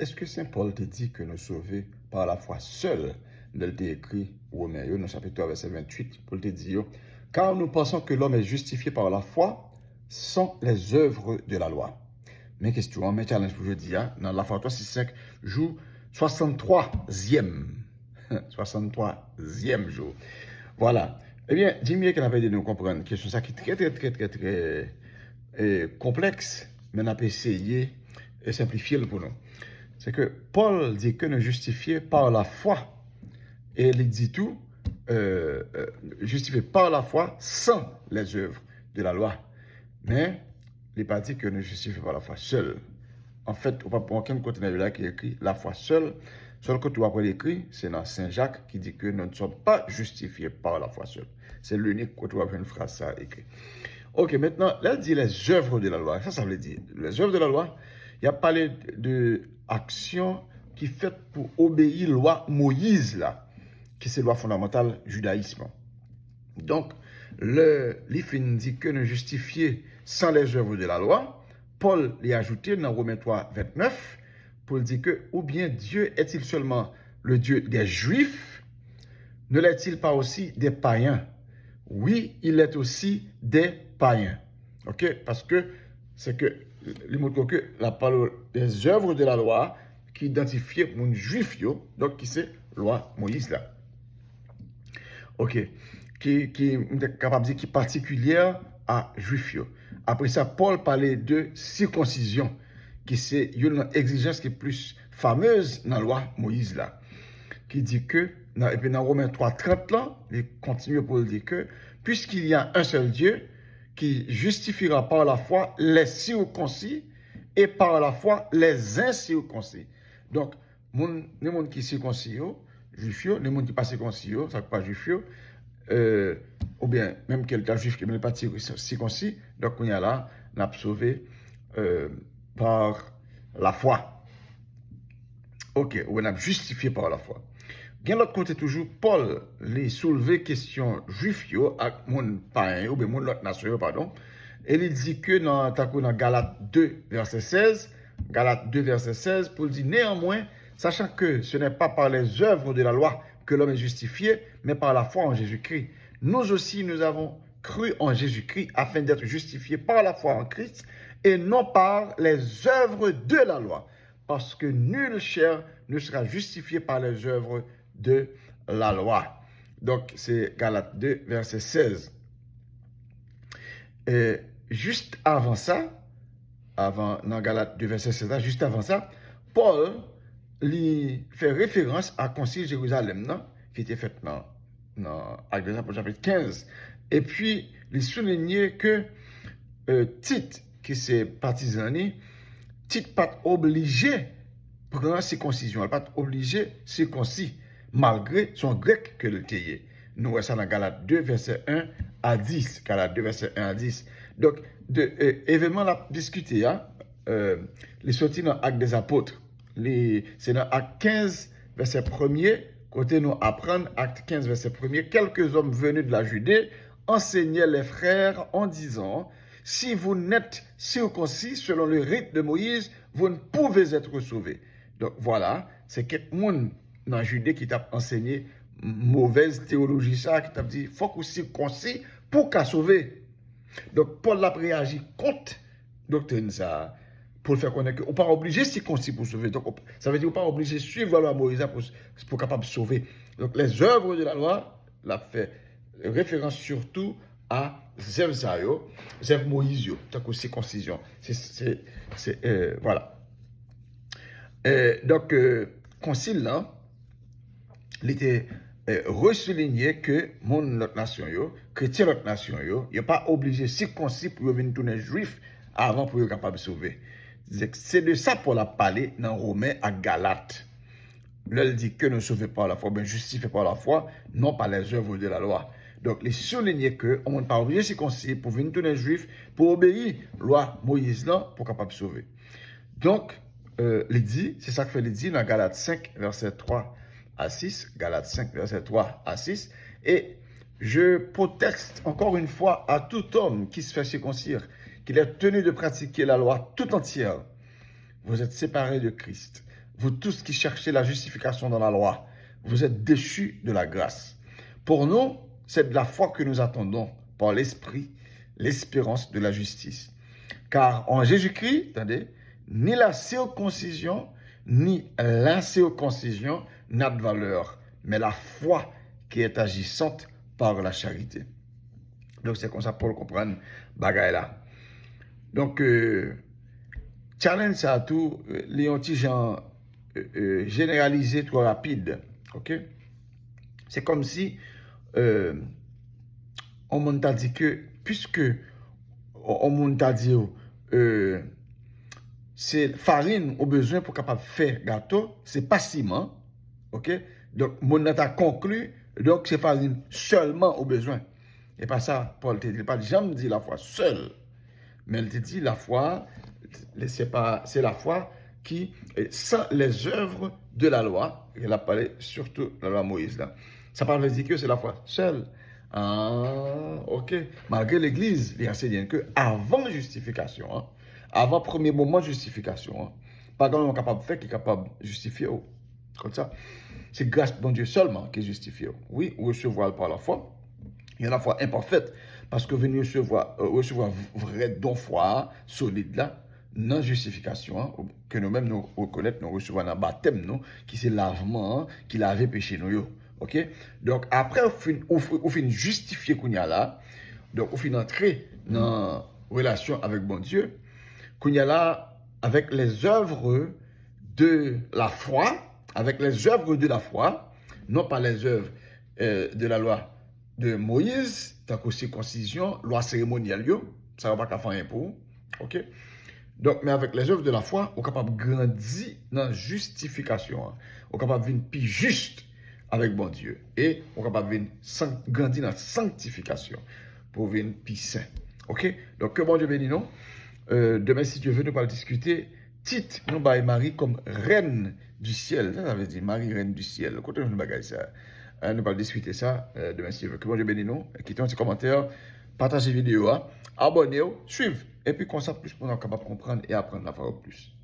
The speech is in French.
est-ce que Saint Paul te dit que nous sauvés par la foi seule? Il t'a écrit Romains, dans le chapitre 3, verset 28, Paul te dit, car nous pensons que l'homme est justifié par la foi sans les œuvres de la loi. Mes questions, mes challenges pour jeudi, dans la foi 365, jour 63e. 63e jour. Voilà. Eh bien, dis-moi qu'on a de nous comprendre une question ça qui est très complexe, mais on a essayé de simplifier le pour nous. C'est que Paul dit que nous justifiés par la foi. Et il dit tout, justifié par la foi sans les œuvres de la loi. Mais il n'est pas dit que nous justifiés par la foi seule. En fait, on va prendre aucun côté là qui est écrit la foi seule. Seul que tu vas écrit, c'est dans Saint Jacques qui dit que nous ne sommes pas justifiés par la foi seule. C'est l'unique que tu vas voir une phrase ça écrit. Ok, maintenant, là, il dit les œuvres de la loi. Ça veut dire, les œuvres de la loi, il a parlé de action qui fait pour obéir la loi Moïse, là, qui c'est la loi fondamentale judaïsme. Donc, l'IFIN dit que nous justifiés sans les œuvres de la loi. Paul l'a ajouté dans Romains 3, 29, pour dire que, ou bien Dieu est-il seulement le Dieu des Juifs, ne l'est-il pas aussi des païens? Oui, il est aussi des païens. Ok? Parce que c'est que, les mots que la parole des œuvres de la loi qui identifiait mon juif, donc qui c'est loi Moïse là. Ok? Qui est capable de dire qui est particulière à juif. Après ça, Paul parlait de circoncision, qui c'est une exigence qui est plus fameuse dans la loi Moïse là, qui dit que, et puis dans Romains 3, 30 là, il continue pour dire que, puisqu'il y a un seul Dieu, qui justifiera par la foi les circoncis et par la foi les incirconcis. Donc, les gens qui sont circoncis, juifs, les gens qui ne sont pas circoncis, ça ne pas juifs, ou bien même quelqu'un juif qui n'est pas circoncis, donc on y a là, on a sauvé par la foi. Ok, on a justifié par la foi. Bien l'autre côté toujours, Paul les soulevé question juif avec mon païen ou bien mon autre nation pardon, et il dit que dans Galates 2 verset 16, Galates 2 verset 16 pour dire néanmoins, sachant que ce n'est pas par les œuvres de la loi que l'homme est justifié, mais par la foi en Jésus-Christ. Nous aussi nous avons cru en Jésus-Christ afin d'être justifiés par la foi en Christ et non par les œuvres de la loi, parce que nulle chair ne sera justifié par les œuvres de la loi. Donc, c'est Galates 2, verset 16. Et juste avant ça, dans Galates 2, verset 16, juste avant ça, Paul lui fait référence à Concile Jérusalem, non? Qui était fait dans Actes des Apôtres, chapitre 15. Et puis, il soulignait que Tite, qui s'est partisané, Tite pas obligé pour la circoncision, elle pas obligé circoncis, malgré son grec que le était. Nous voyons ça dans Galates 2, verset 1 à 10. Galates 2, verset 1 à 10. Donc, événement là discuté, les sorties dans Actes des Apôtres. C'est dans Acte 15, verset 1er, côté nous apprendre, Acte 15, verset 1er, quelques hommes venus de la Judée enseignaient les frères en disant, si vous n'êtes circoncis selon le rite de Moïse, vous ne pouvez être sauvés. Donc voilà, c'est quelqu'un dans la Judée qui t'a enseigné mauvaise théologie ça, qui t'a dit, faut qu'on circoncis pour qu'à sauver. Donc Paul a réagi contre doctrine ça, pour le faire connaître qu'on n'est pas obligé de circoncis pour sauver. Donc ça veut dire qu'on n'est pas obligé de suivre la loi Moïse pour capable de sauver. Donc les œuvres de la loi, l'a fait référence surtout à Zèv Moïse, tant que circoncision. Voilà. Donc, concile là, il était ressouligné que notre nation, chrétien notre nation, il n'est pas obligé circoncis pour venir tourner juif avant pour être capable de sauver. C'est de ça pour la parler dans Romains à Galates. Là, il dit que nous sauvons par la foi, bien justifiés par la foi, non par les œuvres de la loi. Donc, il souligne que on n'est pas obligé de circoncis pour venir tourner juif, pour obéir à la loi Moïse là, pour capable de sauver. Donc, il dit, c'est ça que fait il dit dans Galates 5, verset 3 à 6, Galates 5, verset 3 à 6, et je proteste encore une fois à tout homme qui se fait circoncire, qu'il est tenu de pratiquer la loi tout entière. Vous êtes séparés de Christ. vous tous qui cherchez la justification dans la loi, vous êtes déchus de la grâce. Pour nous, c'est de la foi que nous attendons par l'Esprit, l'espérance de la justice. Car en Jésus-Christ, attendez, ni la circoncision, ni l'incirconcision n'a de valeur, mais la foi qui est agissante par la charité. Donc, c'est comme ça pour comprendre bagaille là. Donc, challenge ça tout, les gens généralisé trop rapide. Ok? C'est comme si on m'a dit que, puisque on m'a dit c'est farine au besoin pour capable faire gâteau, c'est pas ciment. Ok? Donc, mon a conclu, donc c'est farine seulement au besoin. Et pas ça, Paul te dit, pas jamais dit la foi seule. Mais elle te dit la foi, c'est la foi qui, sans les œuvres de la loi, elle a parlé surtout de la loi Moïse là. Ça parle de dire que c'est la foi seule. Ah, ok. Malgré l'Église, il enseigne que avant justification, hein, avant premier moment de justification, hein, pas dans le capable de faire qui est capable de justifier. Comme ça, c'est grâce de Dieu seulement qui est justifié. Oui, recevoir par la foi. Il y a la foi imparfaite, parce que venir recevoir vrai don foi solide là, non justification, hein, que nous-mêmes nous reconnaissons, nous recevons dans le baptême, nous, qui c'est lavement, qui lavait péché nous. Ok? Donc après, on fin justifier qu'on y a là, donc on fin entrer dans relation avec bon Dieu, qu'on y a là avec les œuvres de la foi, non pas les œuvres de la loi de Moïse, tant que circoncision, loi cérémonielle, ça va pas qu'à faire un pour, ok? Donc, mais avec les œuvres de la foi, on est capable de grandir dans la justification, hein. On est capable de venir plus juste avec bon Dieu, et on est capable de grandir dans la sanctification pour venir plus saint, ok? Donc, que bon Dieu bénisse nous. Demain, si Dieu veut, nous allons discuter. Tite, nous avons Marie comme reine du ciel. Ça veut dire Marie, reine du ciel. Écoutez, nous allons ça. Nous allons discuter ça demain si Dieu veut. Que bon Dieu bénisse nous. Quittez un petit commentaire, partagez la vidéo, abonnez-vous, suivez. Et puis, comme ça, plus pour nous capable de comprendre et apprendre à faire plus.